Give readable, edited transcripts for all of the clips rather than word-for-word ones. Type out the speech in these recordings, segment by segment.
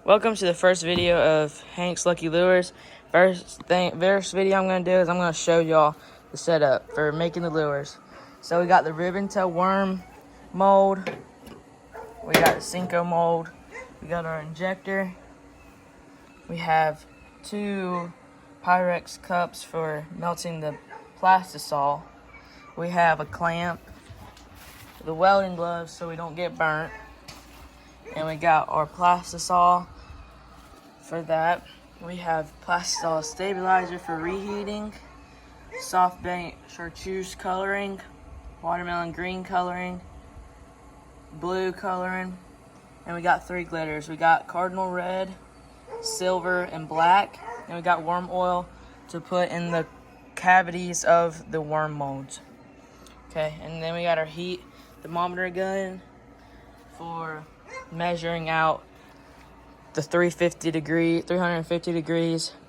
Welcome to the first video of Hank's Lucky Lures. First video I'm going to do is I'm going to show y'all the setup for making the lures. So we got the ribbon tail worm mold. We got the Senko mold. We got our injector. We have 2 Pyrex cups for melting the plastisol. We have a clamp, the welding gloves so we don't get burnt. And we got our plastisol for that. We have plastisol stabilizer for reheating, soft bait chartreuse coloring, watermelon green coloring, blue coloring, and we got 3 glitters. We got cardinal red, silver, and black, and we got worm oil to put in the cavities of the worm molds. Okay, and then we got our heat thermometer gun for measuring out the 350 degrees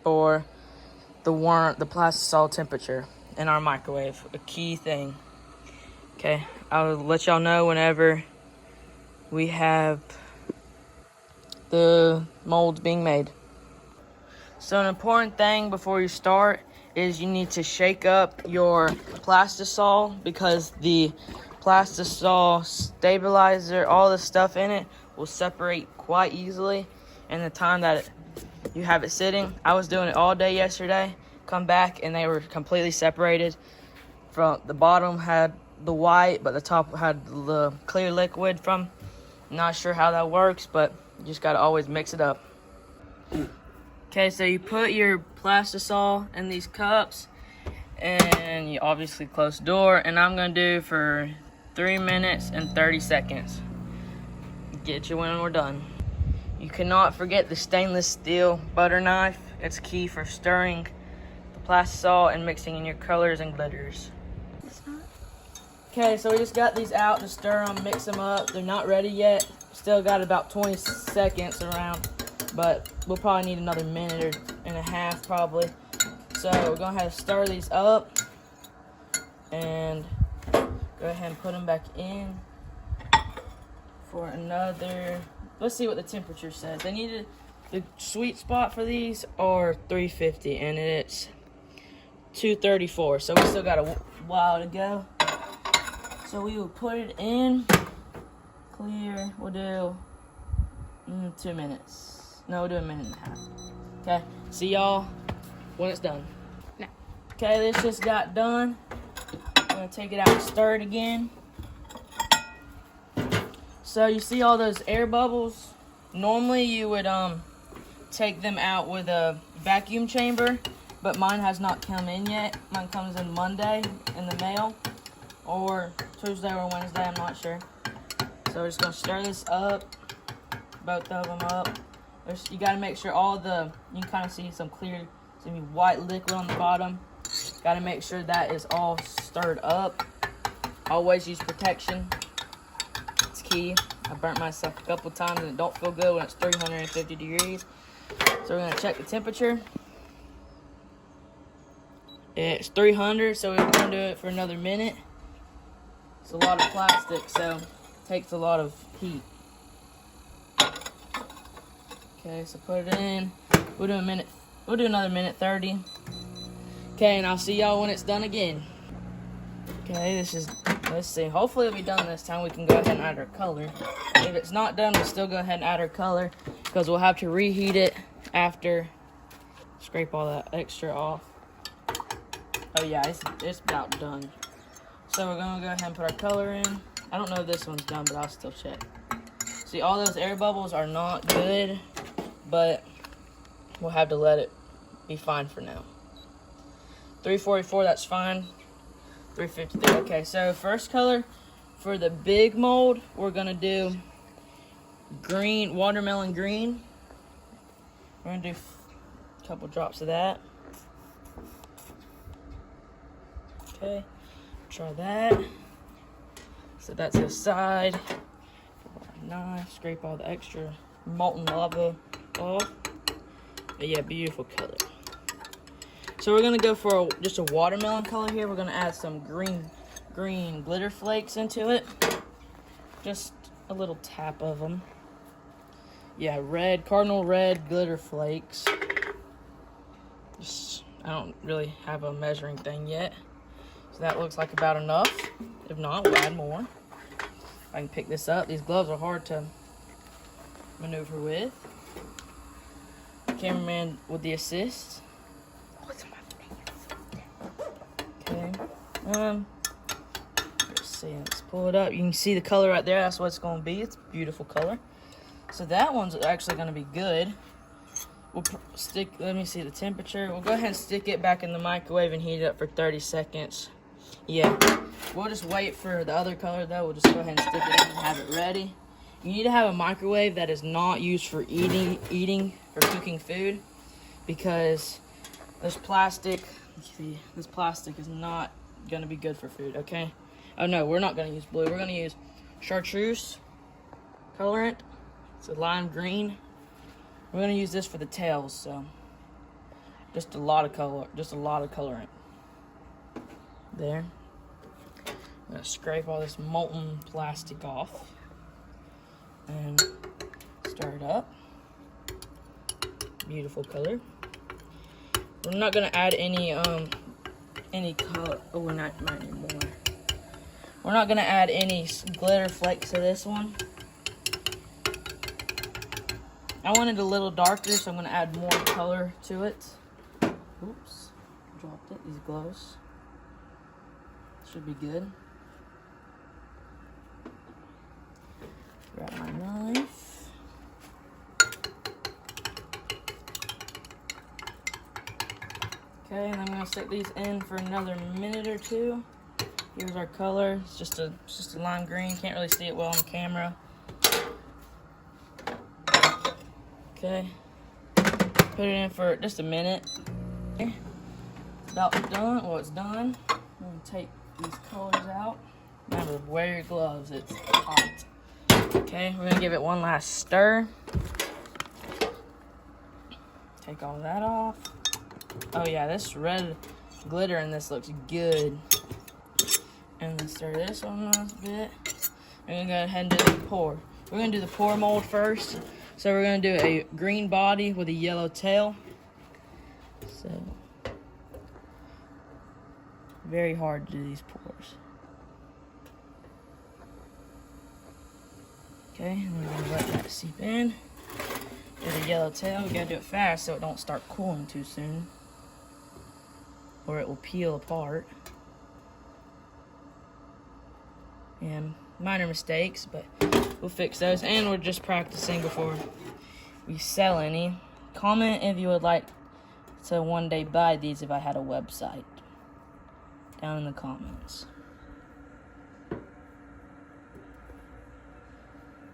for the plastisol temperature in our microwave, a key thing. Okay, I'll let y'all know whenever we have the molds being made. So an important thing before you start is you need to shake up your plastisol, because the plastisol stabilizer, all the stuff in it, will separate quite easily in the time that you have it sitting. I was doing it all day yesterday, come back and they were completely separated. From the bottom had the white, but the top had the clear liquid from. Not sure how that works, but you just gotta always mix it up. Okay, so you put your plastisol in these cups and you obviously close the door, and I'm gonna do for 3 minutes and 30 seconds. Get you when we're done. You cannot forget the stainless steel butter knife. It's key for stirring the plastisol and mixing in your colors and glitters. Okay, so we just got these out to stir them, mix them up. They're not ready yet. Still got about 20 seconds around, but we'll probably need another minute and a half probably. So we're gonna have to stir these up and go ahead and put them back in for another, let's see what the temperature says. They needed the sweet spot for these or 350, and it's 234, so we still got a while to go. So we will put it in clear. We'll do 2 minutes. No, we'll do a minute and a half. Okay, see y'all when it's done. No. Okay, this just got done. I'm gonna take it out and stir it again. So you see all those air bubbles? Normally you would take them out with a vacuum chamber, but mine has not come in yet. Mine comes in Monday in the mail, or Tuesday or Wednesday, I'm not sure. So we're just gonna stir this up, both of them up. You gotta make sure you can kind of see some clear, some white liquid on the bottom. Gotta make sure that is all stirred up. Always use protection. It's key. I burnt myself a couple times and it don't feel good when it's 350 degrees. So we're gonna check the temperature. It's 300, so we're gonna do it for another minute. It's a lot of plastic, so it takes a lot of heat. Okay, so put it in. We'll do another minute 30. Okay, and I'll see y'all when it's done again. Okay, let's see. Hopefully it'll be done this time. We can go ahead and add our color. If it's not done, we'll still go ahead and add our color, because we'll have to reheat it after. Scrape all that extra off. Oh yeah, it's about done. So we're gonna go ahead and put our color in. I don't know if this one's done, but I'll still check. See, all those air bubbles are not good, but we'll have to let it be fine for now. 344, that's fine. 353, okay. So first color for the big mold, we're gonna do green, watermelon green. We're gonna do a couple drops of that. Okay, try that. So that's the side. Knife, scrape all the extra molten lava off. But yeah, beautiful color. So we're gonna go for just a watermelon color here. We're gonna add some green glitter flakes into it. Just a little tap of them. Yeah, red, cardinal red glitter flakes. I don't really have a measuring thing yet. So that looks like about enough. If not, we'll add more. I can pick this up. These gloves are hard to maneuver with. Cameraman with the assist. Okay. Let's see. Let's pull it up. You can see the color right there. That's what it's going to be. It's a beautiful color. So that one's actually going to be good. We'll let me see the temperature. We'll go ahead and stick it back in the microwave and heat it up for 30 seconds. Yeah, we'll just wait for the other color though. We'll just go ahead and stick it in and have it ready. You need to have a microwave that is not used for eating or cooking food, because this plastic is not gonna be good for food, okay? Oh no, we're not gonna use blue. We're gonna use chartreuse colorant. It's a lime green. We're gonna use this for the tails, so just a lot of colorant. There. I'm gonna scrape all this molten plastic off and stir it up. Beautiful color. We're not gonna add any color. Oh, we're not anymore. We're not gonna add any glitter flakes to this one. I want it a little darker, so I'm gonna add more color to it. Oops, dropped it. These gloves should be good. Grab my knife. Okay, and I'm gonna stick these in for another minute or two. Here's our color. It's just a lime green. Can't really see it well on camera. Okay, put it in for just a minute. Okay. It's about done. Well, it's done. I'm gonna take these colors out. Remember, wear your gloves. It's hot. Okay, we're gonna give it one last stir. Take all that off. Oh yeah, this red glitter in this looks good. And then stir this one last bit. We're gonna go ahead and do the pour. We're gonna do the pour mold first. So we're gonna do a green body with a yellow tail. So very hard to do these pours. Okay, and we're gonna let that seep in. Do the yellow tail. We gotta do it fast so it don't start cooling too soon, or it will peel apart. And minor mistakes, but we'll fix those. And we're just practicing before we sell any. Comment if you would like to one day buy these if I had a website. Down in the comments.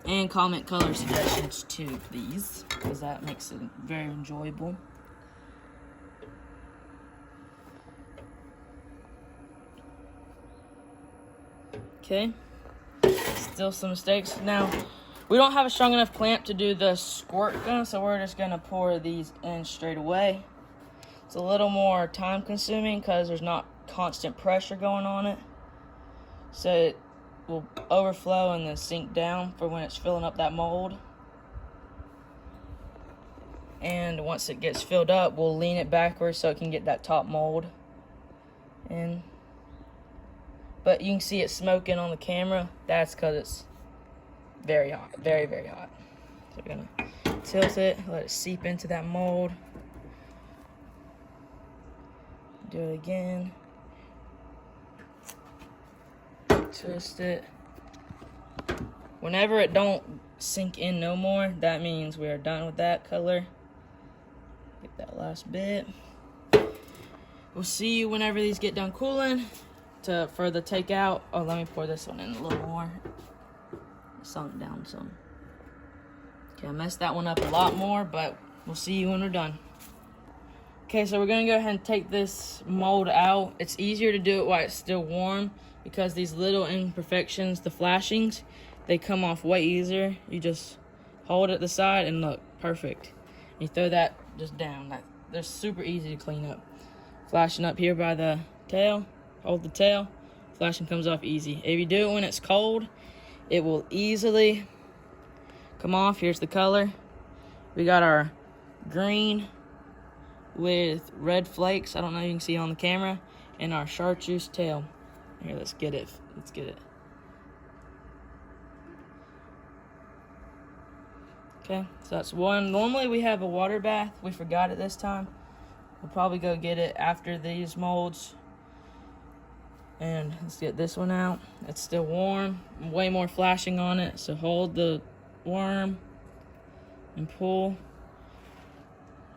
And comment color suggestions too, please, because that makes it very enjoyable. Okay, still some mistakes. Now, we don't have a strong enough clamp to do the squirt gun, so we're just gonna pour these in straight away. It's a little more time consuming because there's not constant pressure going on it. So it will overflow and then sink down for when it's filling up that mold. And once it gets filled up, we'll lean it backwards so it can get that top mold in. But you can see it smoking on the camera. That's because it's very hot. Very, very hot. So we're going to tilt it, let it seep into that mold. Do it again. Twist it. Whenever it don't sink in no more, that means we are done with that color. Get that last bit. We'll see you whenever these get done cooling. For the takeout. Oh, let me pour this one in a little more. It sunk down some. Okay, I messed that one up a lot more, but we'll see you when we're done. Okay, so we're gonna go ahead and take this mold out. It's easier to do it while it's still warm because these little imperfections, the flashings, they come off way easier. You just hold it at the side and look, perfect. You throw that just down. They're super easy to clean up. Flashing up here by the tail. Hold the tail, flashing comes off easy. If you do it when it's cold, it will easily come off. Here's the color. We got our green with red flakes. I don't know if you can see on the camera. And our chartreuse tail. Here, let's get it. Let's get it. Okay, so that's one. Normally we have a water bath. We forgot it this time. We'll probably go get it after these molds. And let's get this one out. It's still warm. Way more flashing on it. So hold the worm and pull.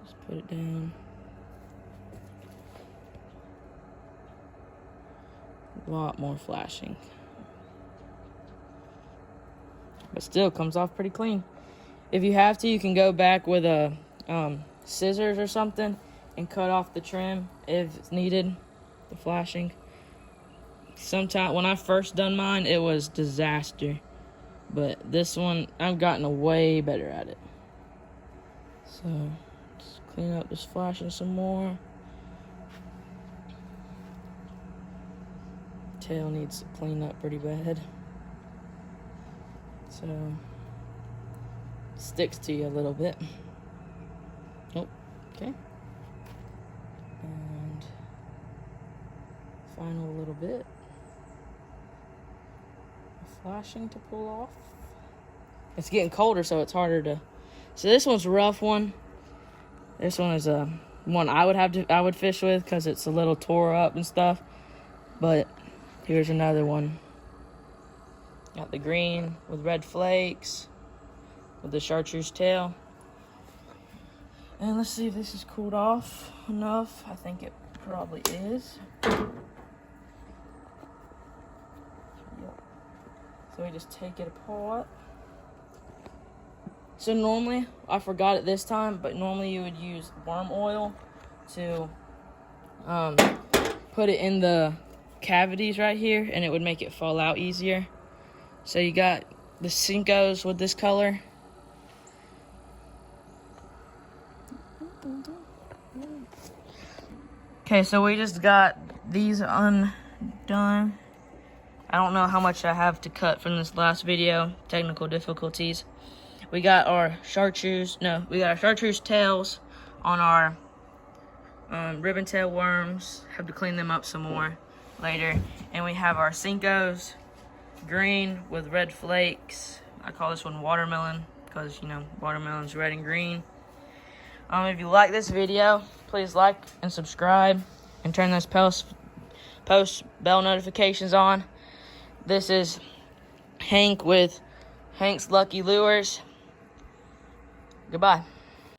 Just put it down. A lot more flashing. But still comes off pretty clean. If you have to, you can go back with a scissors or something and cut off the trim if it's needed, the flashing. Sometimes when I first done mine, it was disaster. But this one, I've gotten way better at it. So, just clean up this flashing some more. Tail needs to clean up pretty bad. So, sticks to you a little bit. Oh, okay. And final little bit. Flashing to pull off. It's getting colder, so it's harder to. So this one's a rough one. This one is a one I would fish with because it's a little tore up and stuff. But here's another one. Got the green with red flakes with the chartreuse tail. And let's see if this is cooled off enough. I think it probably is. So we just take it apart. So normally, I forgot it this time, but normally you would use worm oil to put it in the cavities right here, and it would make it fall out easier. So you got the Senkos with this color. Okay, so we just got these undone. I don't know how much I have to cut from this last video. Technical difficulties. We got our chartreuse tails on our ribbon tail worms. Have to clean them up some more later. And we have our Senkos, green with red flakes. I call this one watermelon because, you know, watermelon's red and green. If you like this video, please like and subscribe and turn those post bell notifications on. This is Hank with Hank's Lucky Lures. Goodbye.